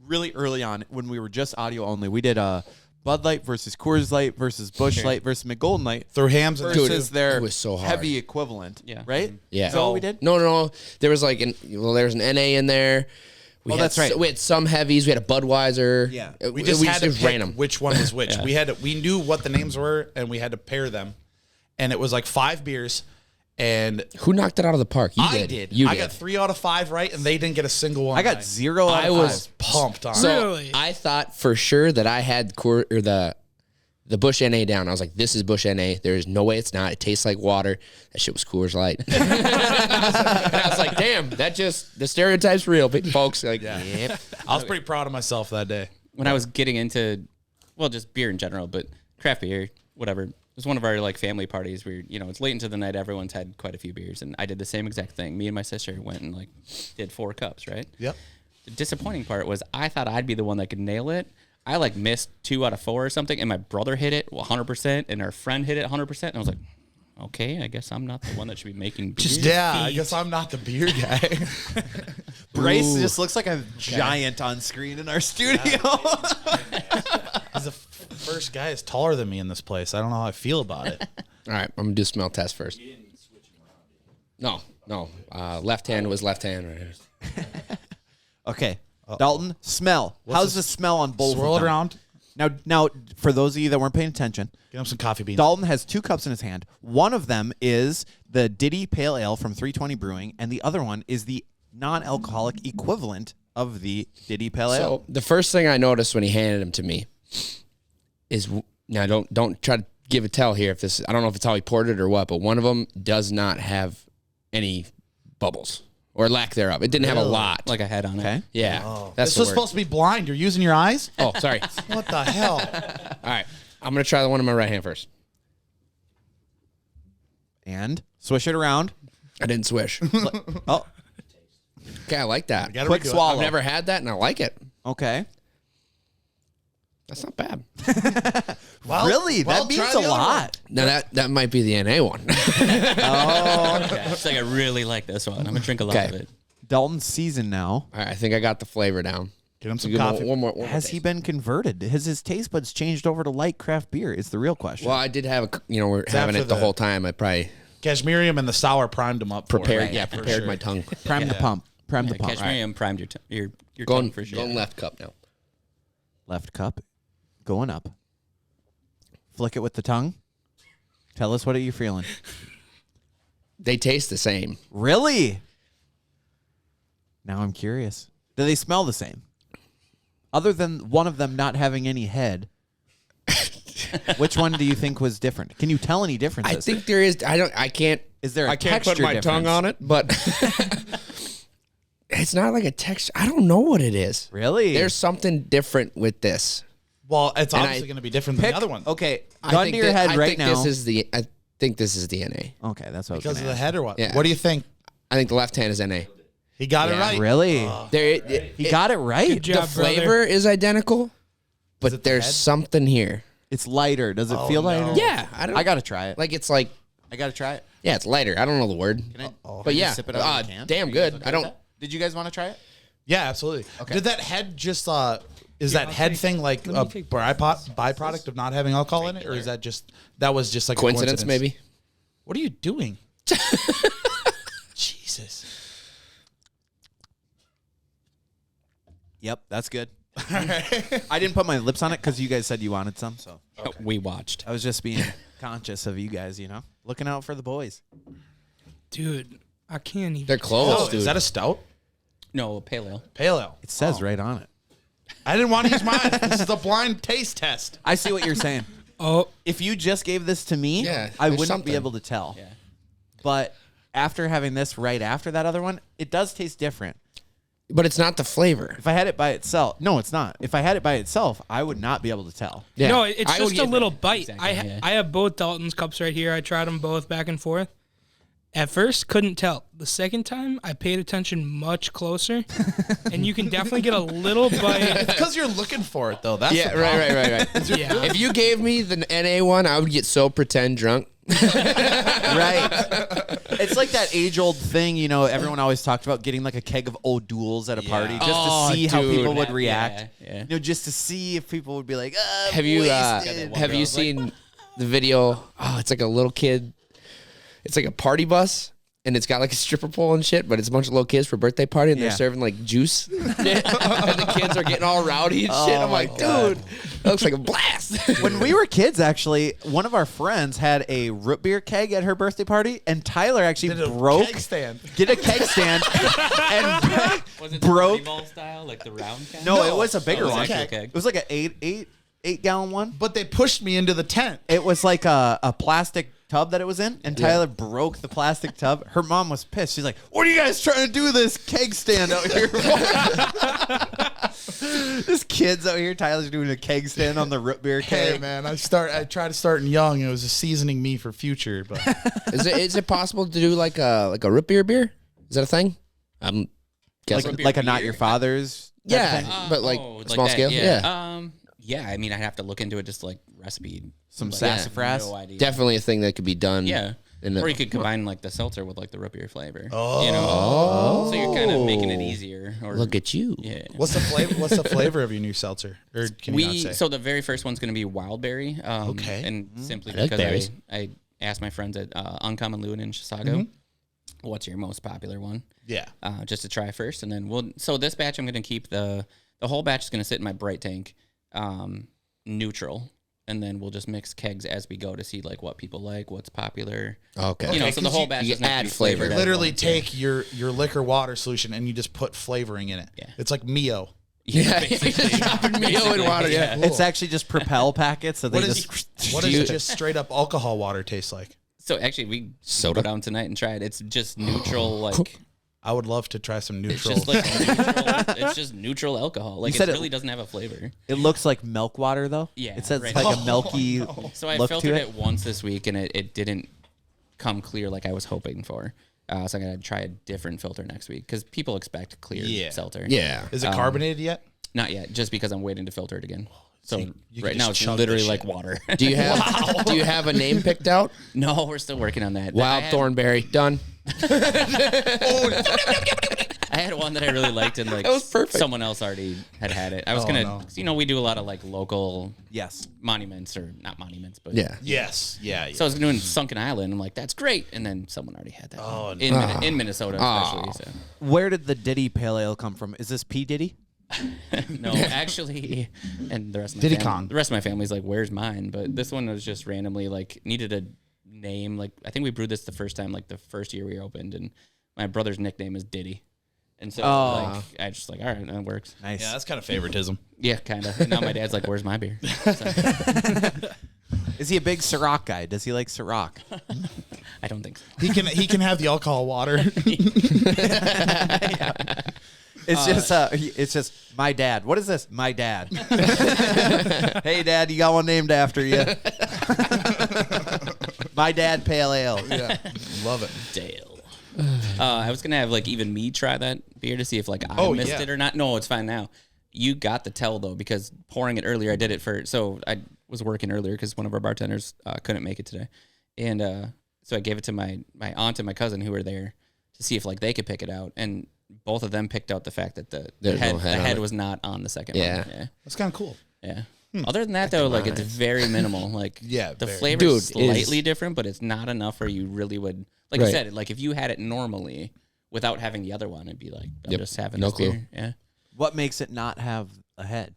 really early on, when we were just audio only, we did Bud Light versus Coors Light versus Busch Light versus McGolden Light. Through hams and versus their it was so hard. heavy equivalent. Yeah. Right? Yeah. Is that what we did? No. There was like there was an NA in there. That's right. We had some heavies. We had a Budweiser. Yeah. We just had to pick which one was which. Yeah. We knew what the names were, and we had to pair them. And it was like 5 beers. And who knocked it out of the park? I did. I got 3 out of 5 right, and they didn't get a single one. I got 0 out of 5. I was pumped on. So really? I thought for sure that I had the the Busch NA down. I was like, this is Busch NA. There's no way it's not. It tastes like water. That shit was Coors Light. And I was like, damn, the stereotype's real, folks. Like, yep. I was pretty proud of myself that day. When I was getting into, well, just beer in general, but craft beer, whatever. It was one of our like family parties where, it's late into the night. Everyone's had quite a few beers. And I did the same exact thing. Me and my sister went and like did 4 cups, right? Yep. The disappointing part was I thought I'd be the one that could nail it. I like missed 2 out of 4 or something, and my brother hit it 100%, and our friend hit it 100%. And I was like, okay, I guess I'm not the one that should be making beer. I guess I'm not the beer guy. Bryce just looks like a giant on screen in our studio. He's the first guy is taller than me in this place. I don't know how I feel about it. All right, I'm going to do smell test first. No. Left hand was left hand right here. Okay. Dalton, smell. How's the smell on both Swirl of it them? around. Now, for those of you that weren't paying attention, Get him some coffee beans. Dalton has 2 cups in his hand. One of them is the Diddy Pale Ale from 320 Brewing, and the other one is the non-alcoholic equivalent of the Diddy Pale Ale. So the first thing I noticed when he handed them to me is, now don't try to give a tell here if this, I don't know if it's how he poured it or what, but one of them does not have any bubbles. Or lack thereof. It didn't have a lot. Like a head on it. Okay. Yeah. That's This the was word. supposed to be blind. You're using your eyes? Oh, sorry. What the hell? All right. I'm going to try the one in my right hand first. And swish it around. I didn't swish. Oh, Okay, I like that. Gotta quick redo it. swallow. I've never had that, and I like it. okay. That's not bad. Well, Really? well, That try means the a other lot. Now, that might be the NA one. Oh, okay. It's like I really like this one. I'm going to drink a lot Okay. of it. Dalton's seasoned now. All right, I think I got the flavor down. Get him some Give coffee. One more Has he taste. been converted? Has his taste buds changed over to light craft beer? Is the real question. Well, I did have we're having after it the the- whole time. I probably Cashmerium and the sour primed him up. prepared, for it. prepared sure. my tongue. Prime the pump. Prime the pump. Cashmere primed your Going tongue for sure. going left cup now. Left cup, going up. Flick it with the tongue. Tell us what are you feeling. They taste the same. Really? Now I'm curious. Do they smell the same? Other than one of them not having any head, which one do you think was different? Can you tell any differences? I think there is. I can't. Is there a I can't texture put my tongue difference? on it, but it's not like a texture. I don't know what it is. Really? There's something different with this. Well, it's And obviously going to be different than Pick, the other one. Okay, I gun think to your that- head I right think now. I think this is the NA. Okay, that's what I was Because of gonna the ask. head or what? Yeah. What do you think? I think the left hand is NA. He got it Yeah. right. Really? He got it right. Good job, The flavor is identical, but it the there's head? something here. It's lighter. Does it feel no. lighter? Yeah, I I gotta try it. like. It's like I gotta try it. yeah, it's lighter. I don't know the word, but yeah, sip it out of the can? damn good. I don't. Did you guys want to try it? Yeah, absolutely. Okay. Did that head just is that I'll head take- thing like let a me take byproduct of not having alcohol in it, or is that was just like a Coincidence, maybe. What are you doing? Jesus. Yep, that's good. I didn't put my lips on it because you guys said you wanted some, so We watched. I was just being conscious of you guys, looking out for the boys. Dude, I can't even. They're close, Oh, dude. is that a stout? No, pale ale. Pale ale. It says right on it. I didn't want to use mine. This is a blind taste test. I see what you're saying. Oh, If you just gave this to me, Yeah, I there's wouldn't something. be able to tell. Yeah. But after having this right after that other one, it does taste different. but it's not the flavor. If I had it by itself, no, it's not. If I had it by itself, I would not be able to tell. Yeah. no, it's I would just a get- little bite. Exactly, yeah. I have both Dalton's cups right here. I tried them both back and forth. At first, couldn't tell. The second time, I paid attention much closer, and you can definitely get a little bite. It's because you're looking for it, though. That's Yeah, the problem. right. Yeah. If you gave me the NA one, I would get so pretend drunk. Right. It's like that age-old thing, everyone always talked about getting like a keg of O'Doul's at a party just Oh, to see how dude. people would Yeah, react. yeah. Just to see if people would be like, Have you wasted. have you seen the video? Oh, it's like a little kid. It's like a party bus. And it's got like a stripper pole and shit, but it's a bunch of little kids for a birthday party, and Yeah. they're serving like juice, and the kids are getting all rowdy and shit. I'm like, dude, that looks like a blast. When we were kids, actually, one of our friends had a root beer keg at her birthday party, and Tyler actually Did a broke keg stand. Get a keg stand and Was it broke. the ball style, like the round kind? No, it was a bigger Oh, it was one. actually a keg. It was like an eight 8-gallon one. But they pushed me into the tent. It was like a plastic tub that it was in, and Tyler broke the plastic tub. Her mom was pissed. She's like, "What are you guys trying to do with this keg stand out here?" This kid's out here. Tyler's doing a keg stand on the root beer keg. Hey man, I tried to starting young. It was a seasoning me for future. But Is it possible to do like a root beer? Is that a thing? I'm guessing. Like a not your father's. Yeah, but like small that, scale. Yeah. Yeah, I mean, I'd have to look into it, just like recipe. Some like, sassafras. No idea. Definitely a thing that could be done. Yeah. In Or you could combine like the seltzer with like the root beer flavor. Oh. You know? So you're kind of making it easier. Or, Look at you. Yeah. what's the flavor? What's the flavor of your new seltzer? Or can you not say? So the very first one's going to be wild berry. Okay. And simply I like because berries. I asked my friends at Uncommon Lewin in Chisago, what's your most popular one? Yeah. Just to try first, and then So this batch, I'm going to keep the whole batch is going to sit in my bright tank, neutral, and then we'll just mix kegs as we go to see like what people like, what's popular. Okay. You know, so the whole batch you doesn't have to add be flavor. flavored You as literally well. take your liquor water solution and you just put flavoring in it. Yeah. It's like Mio. Yeah, you're just dropping Mio in water. Yeah. It's actually just Propel packets. So they What just. does just straight up alcohol water taste like? So actually, we Soda? go down tonight and try it. It's just neutral, like I would love to try some it's neutral. just like neutral, it's just neutral alcohol. Like said it it- really doesn't have a flavor. It looks like milk water though. Yeah, It says right. like a milky. So I look filtered to it once this week, and it didn't come clear like I was hoping for. So I'm gonna try a different filter next week because people expect clear seltzer. Yeah. Is it carbonated yet? Not yet, just because I'm waiting to filter it again. So you can right now just it's chug literally this like shit. water. Do you have a name picked out? No, we're still working on that. Wild Thornberry. Done. I had one that I really liked, and like That was perfect. someone else already had it. I was no. you know, we do a lot of like local Yes. monuments, or not monuments, but Yeah. Yes. Yeah. So I was doing Sunken Island. I'm like, that's great, and then someone already had that. Oh, in Minnesota, especially. Where did the Diddy Pale Ale come from? Is this P Diddy? So no, actually, and the rest of my Diddy family, Kong. the rest of my family's like, where's mine? But this one was just randomly like needed a name. Like I think we brewed this the first time, like the first year we opened, and my brother's nickname is Diddy. And so like I just like, all right, that works. Nice. Yeah, that's kind of favoritism. Yeah, kind of. And now my dad's like, where's my beer? So, Is he a big Ciroc guy? Does he like Ciroc? I don't think so. He can have the alcohol water. It's just my dad. What is this? My dad. Hey, Dad, you got one named after you. My Dad Pale Ale. Yeah, love it. Dale. I was gonna have like even me try that beer to see if like I missed it or not. No, it's fine now. You got the tell though, because pouring it earlier, I did it so I was working earlier because one of our bartenders couldn't make it today, and so I gave it to my aunt and my cousin who were there to see if like they could pick it out, and both of them picked out the fact that the head was not on the second one. Yeah, That's kind of cool. yeah. Other than that though, like it's very minimal. Like Yeah, the very. flavor Dude, is slightly different, but it's not enough where you really would like Right. I said, like if you had it normally without having the other one, it'd be like I'm Yep. just having No this clue. beer. Yeah. What makes it not have a head?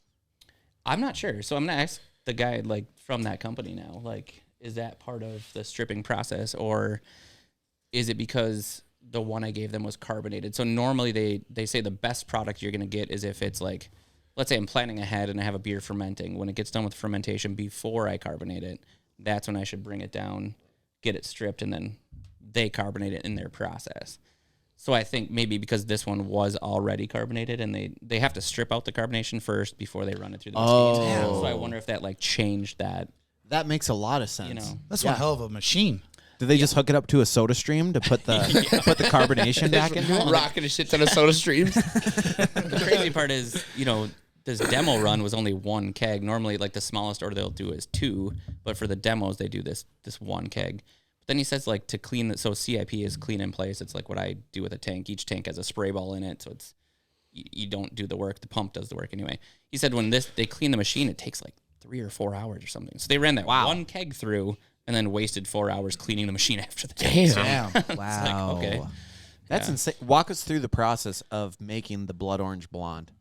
I'm not sure. So I'm gonna ask the guy like from that company now. Like, is that part of the stripping process, or is it because the one I gave them was carbonated? So normally they say the best product you're gonna get is if it's like, let's say I'm planning ahead and I have a beer fermenting. When it gets done with fermentation before I carbonate it, that's when I should bring it down, get it stripped, and then they carbonate it in their process. So I think maybe because this one was already carbonated and they have to strip out the carbonation first before they run it through the machine. So I wonder if that like changed that, That makes a lot of sense. you know. That's one hell of a machine. Do they just hook it up to a soda stream to put the put the carbonation back into it? Rocking a shit ton of soda streams. The crazy part is, you know, this demo run was only one keg. Normally, like the smallest order they'll do is 2, but for the demos they do this one keg. But then he says like to clean so CIP is clean in place. It's like what I do with a tank. Each tank has a spray ball in it, so it's you don't do the work. The pump does the work anyway. He said when they clean the machine, it takes like 3 or 4 hours or something. So they ran that one keg through and then wasted 4 hours cleaning the machine after that. Damn. Wow. okay. That's insane. Walk us through the process of making the blood orange blonde.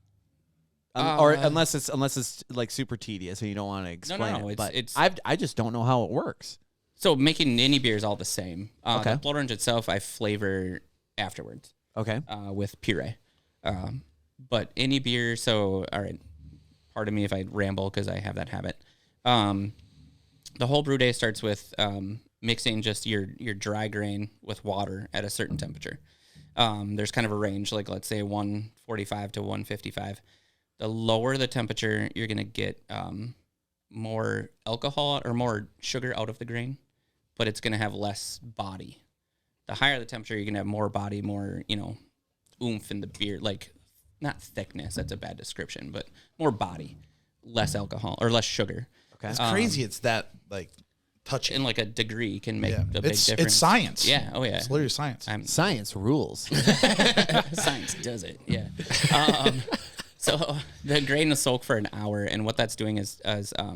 Or unless it's like super tedious and you don't want to explain no, it. But it's I just don't know how it works. so making any beer is all the same. Okay. The blood orange itself, I flavor afterwards. Okay. With puree. But any beer, so all right, pardon me if I ramble because I have that habit. The whole brew day starts with mixing just your dry grain with water at a certain temperature. There's kind of a range, like let's say 145 to 155. The lower the temperature, you're going to get more alcohol or more sugar out of the grain, but it's going to have less body. The higher the temperature, you're going to have more body, more, oomph in the beer, like not thickness, that's a bad description, but more body, less alcohol or less sugar. Okay. It's crazy. It's that like touching. And like a degree can make a big difference. It's science. Yeah. Oh yeah. It's literally science. Science rules. Science does it. Yeah. So the grain is soaked for an hour, and what that's doing is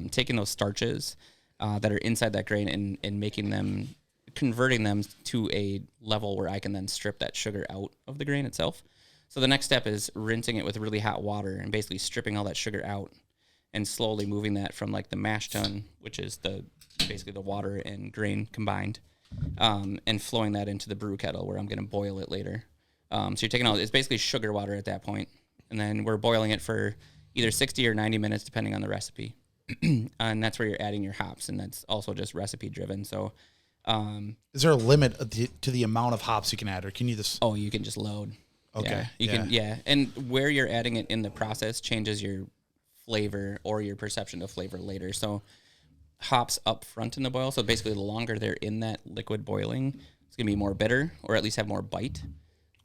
taking those starches that are inside that grain and converting them to a level where I can then strip that sugar out of the grain itself. So the next step is rinsing it with really hot water and basically stripping all that sugar out and slowly moving that from like the mash tun, which is basically the water and grain combined, and flowing that into the brew kettle where I'm going to boil it later. So you're taking it's basically sugar water at that point, and then we're boiling it for either 60 or 90 minutes depending on the recipe. And that's where you're adding your hops, and that's also just recipe driven. So is there a limit to the amount of hops you can add, or can you just? Oh, you can just load. Okay. Yeah, and where you're adding it in the process changes your flavor or your perception of flavor later. So hops up front in the boil. So basically, the longer they're in that liquid boiling, it's gonna be more bitter, or at least have more bite.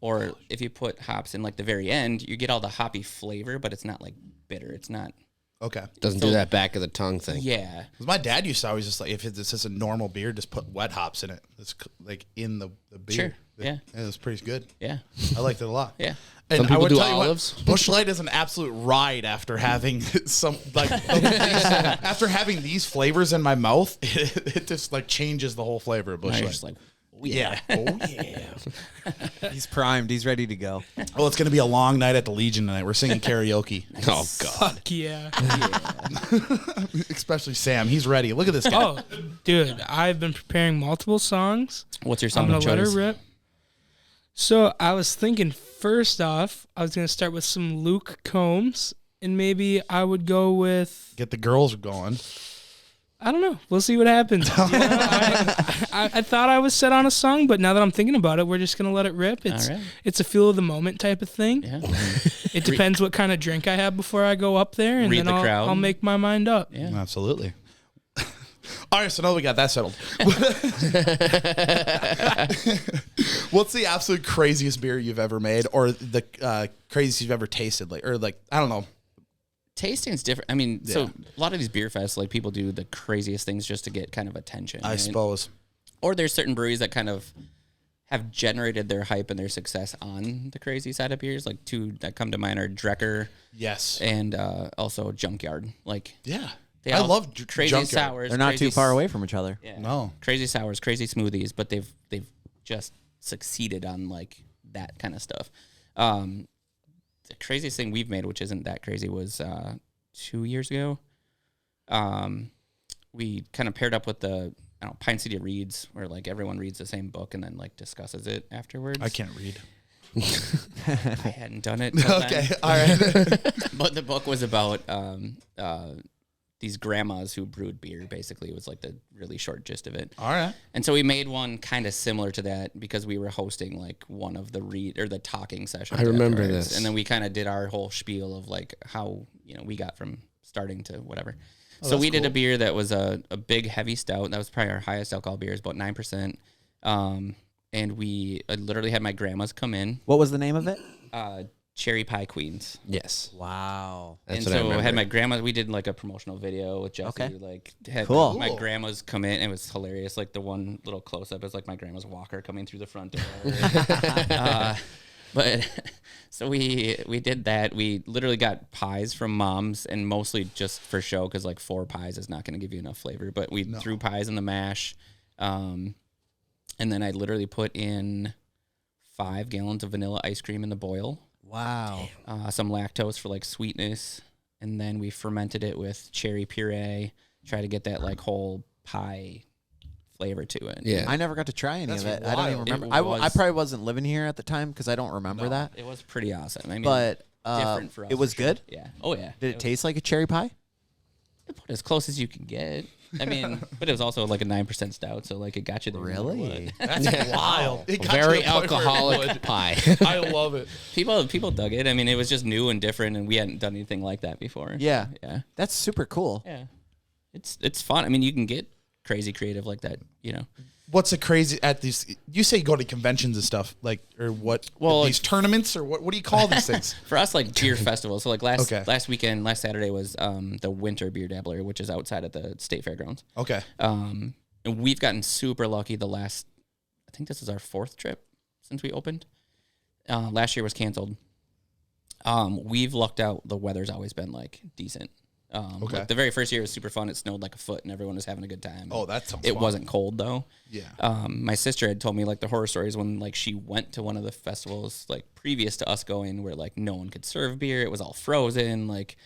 Or if you put hops in like the very end, you get all the hoppy flavor, but it's not like bitter. It's not. Okay. Doesn't do that back of the tongue thing. Yeah. Because my dad used to always just like, if it's just a normal beer, just put wet hops in it. It's like in the beer. Sure. Yeah. It was pretty good. Yeah. I liked it a lot. Yeah. And Some people I would do tell olives. You what, Busch Light is an absolute ride after having after having these flavors in my mouth. It just like changes the whole flavor of Busch Now you're Light. just like, Yeah. Oh yeah. He's primed. He's ready to go. Well, it's gonna be a long night at the Legion tonight. We're singing karaoke. Oh God. Fuck yeah. Especially Sam. He's ready. Look at this guy. Oh, dude, I've been preparing multiple songs. what's your I'm song gonna of let her choice? rip. So I was thinking, first off, I was gonna start with some Luke Combs, and maybe I would go with, Get the girls going. I don't know. We'll see what happens. You know, I thought I was set on a song, but now that I'm thinking about it, we're just gonna let it rip. It's All right. it's a feel of the moment type of thing. Yeah. It depends what kind of drink I have before I go up there, and Read then the crowd. I'll make my mind up. Yeah. Absolutely. All right, so now we got that settled. What's the absolute craziest beer you've ever made, or the craziest you've ever tasted? Like, or like, I don't know. Tasting's different. I mean, Yeah. so a lot of these beer fests, like people do the craziest things just to get kind of attention. I right? suppose. Or there's certain breweries that kind of have generated their hype and their success on the crazy side of beers. Like two that come to mind are Drecker Yes. and also Junkyard. Like Yeah. they I all- love crazy Junkyard. sours. They're not crazy too far away from each other. Yeah. No. Crazy sours, crazy smoothies, but they've just succeeded on like that kind of stuff. The craziest thing we've made, which isn't that crazy, was 2 years ago. We kind of paired up with the Pine City Reads, where like everyone reads the same book and then like discusses it afterwards. I can't read. I hadn't done it. till Okay. then. All right. But the book was about these grandmas who brewed beer. Basically, was like the really short gist of it. All right. And so we made one kind of similar to that because we were hosting like one of the talking sessions. I remember afterwards. this. And then we kind of did our whole spiel of like how, we got from starting to whatever. So we did a beer that was a big heavy stout. That was probably our highest alcohol beer, is about 9%. And I literally had my grandmas come in, What was the name of it? Cherry Pie Queens. Yes. Wow. That's and what I so I remember. had my grandma. We did like a promotional video with Jesse. Okay. Like had Cool. my grandmas come in. And it was hilarious. Like the one little close up is like my grandma's walker coming through the front door. But so we did that. We literally got pies from moms, and mostly just for show because like 4 pies is not going to give you enough flavor. But we threw pies in the mash, and then I literally put in 5 gallons of vanilla ice cream in the boil. Wow. Some lactose for like sweetness, and then we fermented it with cherry puree. Try to get that like whole pie flavor to it. Yeah. I never got to try any That's of it. I don't even wild. remember. It I was- probably wasn't living here at the time because I don't remember that. It was pretty awesome. I mean, But different for us. It was for sure. good? Yeah. Oh, yeah. Did it taste like a cherry pie? As close as you can get. I mean, but it was also like a 9% stout, so like it got you there. no matter Really? That's wild. It got Very to the point where it alcoholic would. pie. I love it. what. People dug it. I mean, it was just new and different, and we hadn't done anything like that before. Yeah. Yeah. That's super cool. Yeah. It's fun. I mean, you can get crazy creative like that, you know. What's the crazy at these? You say you go to conventions and stuff, like, or what? Well, these tournaments, or what? What do you call these things? For us, like beer festivals. So like last Okay. last Saturday was the Winter Beer Dabbler, which is outside at the State Fairgrounds. Okay. And we've gotten super lucky the last, I think this is our 4th trip since we opened. Last year was canceled. We've lucked out. The weather's always been like decent. Okay. Like the very first year was super fun. It snowed like a foot and everyone was having a good time. Oh, that sounds It fun. wasn't cold though. Yeah. My sister had told me like the horror stories when like she went to one of the festivals like previous to us going where like no one could serve beer. It was all frozen. Like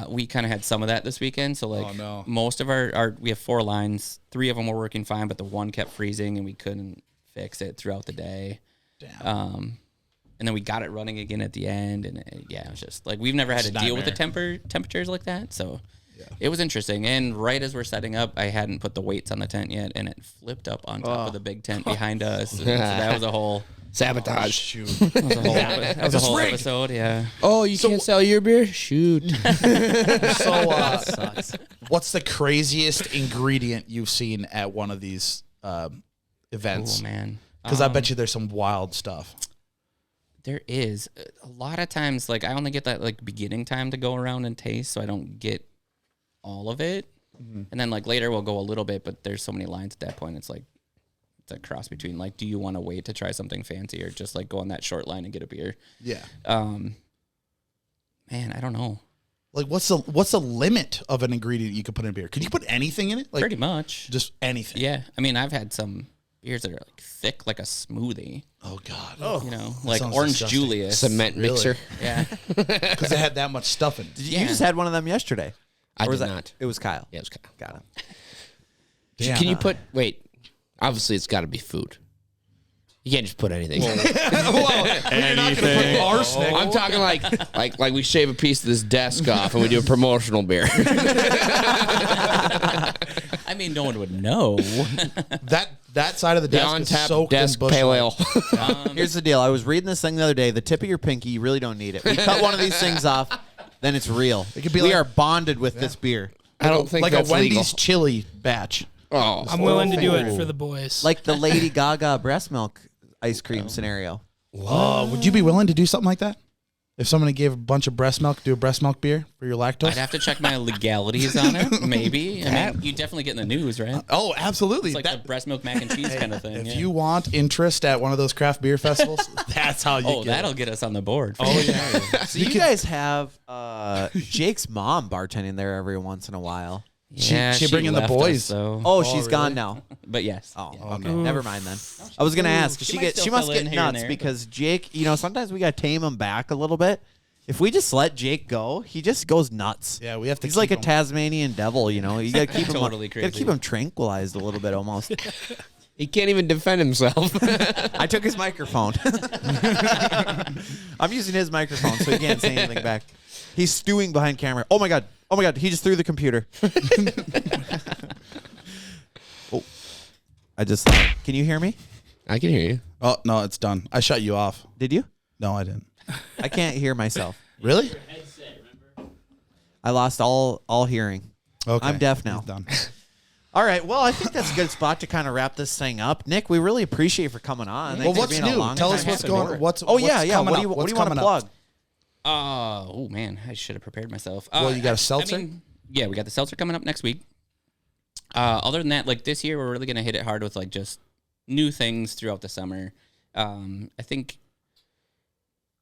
we kind of had some of that this weekend. So like Oh, no. most of our we have 4 lines. 3 of them were working fine, but the one kept freezing and we couldn't fix it throughout the day. Damn. And then we got it running again at the end, and it was just like we've never had to deal with the temperatures like that. So it was interesting. And right as we're setting up, I hadn't put the weights on the tent yet, and it flipped up on top of the big tent behind us. So that was a whole Sabotage. Shoot. that was a whole episode. Yeah. Oh, you can't sell your beer? Shoot. So, what's the craziest ingredient you've seen at one of these events? Oh man. Because I bet you there's some wild stuff. There is a lot of times, like I only get that like beginning time to go around and taste, so I don't get all of it. And then like later we'll go a little bit, but there's so many lines at that point. It's like it's a cross between like, do you want to wait to try something fancy or just like go on that short line and get a beer? Yeah. Man, I don't know. Like, what's the limit of an ingredient you could put in beer? Could you put anything in it? Like, Pretty much. just anything. Yeah. I mean, I've had some beers that are like thick, like a smoothie. Oh God. You know, like sounds Orange disgusting. Julius. Cement Really? mixer. Yeah. Because they had that much stuff in it. You just had one of them yesterday. I Or was did that- not. It was Kyle. Yeah, it was kind of. Got it. Damn. Can you put, wait, obviously it's got to be food. You can't just put anything. Anything. Arsenic. I'm talking like we shave a piece of this desk off and we do a promotional beer. I mean, no one would know. That side of the The desk on is tap soaked in desk Busch pale Light. ale. Here's the deal. I was reading this thing the other day. The tip of your pinky, you really don't need it. We cut one of these things off, then it's real. It could be we like- are bonded with this beer. I don't think Like a that's Wendy's legal. chili batch. Oh, I'm willing to do it for the boys. Like the Lady Gaga breast milk ice cream scenario. Would you be willing to do something like that? If someone gave a bunch of breast milk, do a breast milk beer for your lactose? I'd have to check my legalities on it, maybe. I mean, you definitely get in the news, right? Oh, absolutely. It's like the breast milk mac and cheese kind of thing. If yeah. you want interest at one of those craft beer festivals, that's how you Oh, get that'll it. get us on the board. Oh, yeah. So you guys have Jake's mom bartending there every once in a while. Yeah, she bringing the left boys. us, though. Oh, she's really? gone now. But yes. Oh, Yeah. okay. Never mind then. I was gonna ask. She She might get still she must fill in get here and nuts there. because Jake. You know, sometimes we gotta tame him back a little bit. If we just let Jake go, he just goes nuts. Yeah, we have to He's like a keep him. Tasmanian devil. You know, you gotta keep him Totally gotta crazy. keep him tranquilized a little bit almost. he can't even defend himself. I took his microphone. I'm using his microphone, so he can't say anything back. He's stewing behind camera. Oh my god! Oh my god! He just threw the computer. Oh, I just. Can you hear me? I can hear you. Oh, no, it's done. I shut you off. Did you? No, I didn't. I can't hear myself. Really? I lost all hearing. Okay. I'm deaf now. He's done. All right. Well, I think that's a good spot to kind of wrap this thing up. Nick, we really appreciate you for coming on. Well, Thanks for what's being a new? long Tell us time what's supporter. going. What's Oh what's yeah, yeah. coming What do up? you What's want to coming up? plug? Oh man, I should have prepared myself. Well, you got a seltzer? Yeah, we got the seltzer coming up next week. Other than that, like this year, we're really gonna hit it hard with like just new things throughout the summer. I think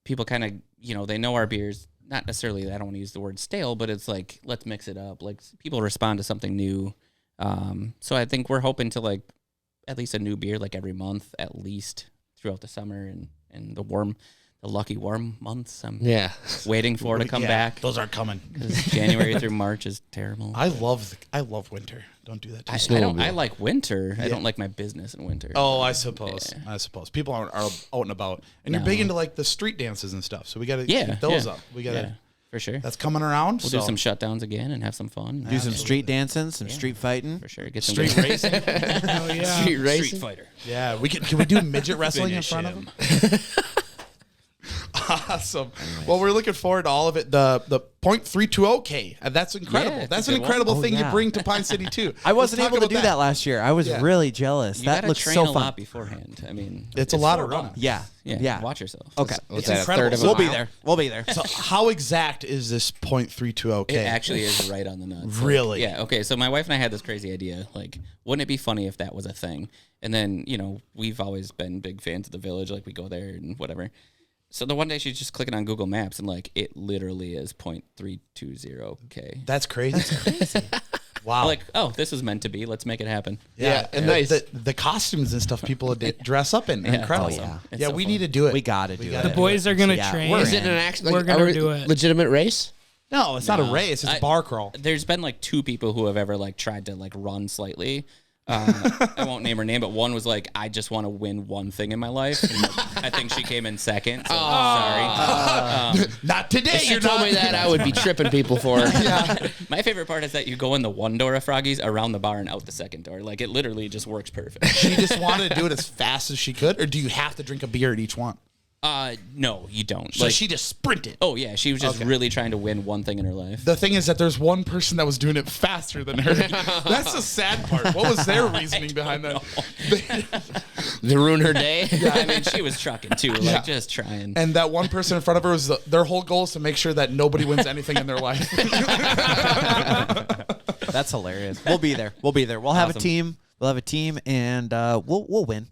people kind of, you know, they know our beers. Not necessarily, I don't want to use the word stale, but it's like, let's mix it up. Like people respond to something new. So I think we're hoping to like at least a new beer like every month, at least throughout the summer and the warm the lucky warm months. I'm Yeah. waiting for to come back. Those aren't coming. 'Cause January through March is terrible. I love winter. Don't do that to me. I like winter. I don't like my business in winter. Oh, I suppose. People are out and about, and you're big into like the street dances and stuff. So we got to keep those up. We got to for sure. That's coming around. We'll do some shutdowns again and have some fun. Do some street dancing, some street fighting. For sure. Get some street racing. Oh, yeah. Street racing. Street fighter. Yeah, can we do midget wrestling in front of them? Awesome. Well, we're looking forward to all of it. The .320K. That's incredible. Yeah, that's a an good incredible one. thing Oh, yeah. to bring to Pine City too. I wasn't Let's talk able to about do that last year. I was really jealous. You That gotta looks train so a fun. lot beforehand. I mean, It's a lot of $4. running. Yeah. Watch yourself. Okay. It's that, a incredible. third of a We'll be mile? there. We'll be there. So how exact is this .320K? It actually is right on the nuts. Really? Yeah. Okay. So my wife and I had this crazy idea. Like, wouldn't it be funny if that was a thing? And then, we've always been big fans of the Village. Like, we go there and whatever. So the one day she's just clicking on Google Maps and like it literally is .320K. That's crazy. Wow. Like, oh, this is meant to be. Let's make it happen. Yeah, and nice. the costumes and stuff people dress up in, incredible. it's awesome. It's Yeah, so we fun. need to do it. We got to do gotta it. The boys are going to Yeah, train. we're Is it an actual We're gonna do it. legitimate race? No, it's not a race. It's a bar crawl. There's been like 2 people who have ever like tried to like run slightly. I won't name her name, but one was like, I just want to win one thing in my life. And, like, I think she came in second. So sorry. Not today. If you You're told not. me that, I would be tripping people for her. My favorite part is that you go in the one door of Froggy's around the bar and out the second door. Like it literally just works perfect. She just wanted to do it as fast as she could, or do you have to drink a beer at each one? No, you don't. So she just sprinted. Oh yeah, she was just really trying to win one thing in her life. The thing is that there's one person that was doing it faster than her. That's the sad part. What was their reasoning behind that? They ruin her day. I mean, she was trucking too, like just trying. And that one person in front of her was their whole goal is to make sure that nobody wins anything in their life. That's hilarious. We'll be there. We'll have a team. We'll have a team, and we'll win.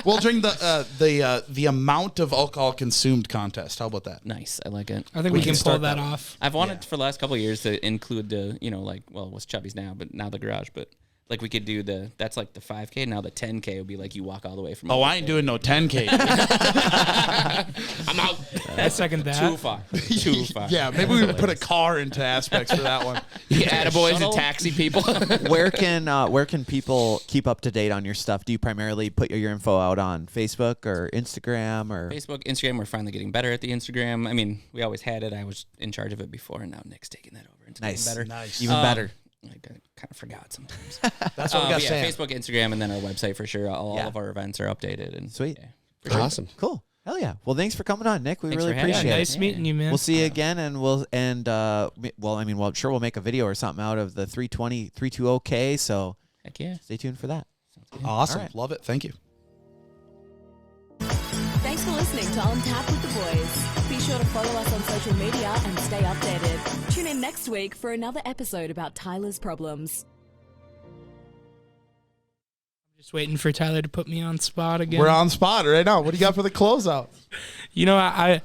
We'll drink the amount of alcohol consumed contest. How about that? Nice, I like it. I think we can pull that off. I've wanted for the last couple of years to include the, what's Chubby's now, but now the garage, but like we could do that's like the 5K. Now the 10K would be like you walk all the way from. Oh, I ain't doing no 10K. I'm out. I second that. Too far. Too far. Yeah, maybe we would put a car into aspects for that one. Attaboys Shuttle? and taxi people. Where can people keep up to date on your stuff? Do you primarily put your info out on Facebook or Instagram or Facebook, Instagram, we're finally getting better at the Instagram. I mean, we always had it. I was in charge of it before, and now Nick's taking that over. It's Nice. getting better. Nice. even better? I kind of forgot sometimes. That's what we got saying. Facebook, Instagram, and then our website for sure. All of our events are updated. And Sweet. yeah. Awesome. Cool. Hell yeah. Well, thanks for coming on, Nick. We Thanks really for having appreciate me. it. Nice meeting you, man. We'll see you again, and we'll sure we'll make a video or something out of the 320K. So Heck yeah. stay tuned for that. Awesome. All right. Love it. Thank you. Thanks for listening to On Tap with the Boys. Be sure to follow us on social media and stay updated. Tune in next week for another episode about Tyler's problems. Just waiting for Tyler to put me on spot again. We're on spot right now. What do you got for the closeout? I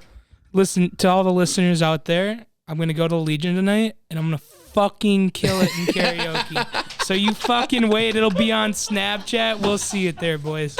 listen to all the listeners out there. I'm going to go to Legion tonight, and I'm going to fucking kill it in karaoke. So you fucking wait. It'll be on Snapchat. We'll see it there, boys.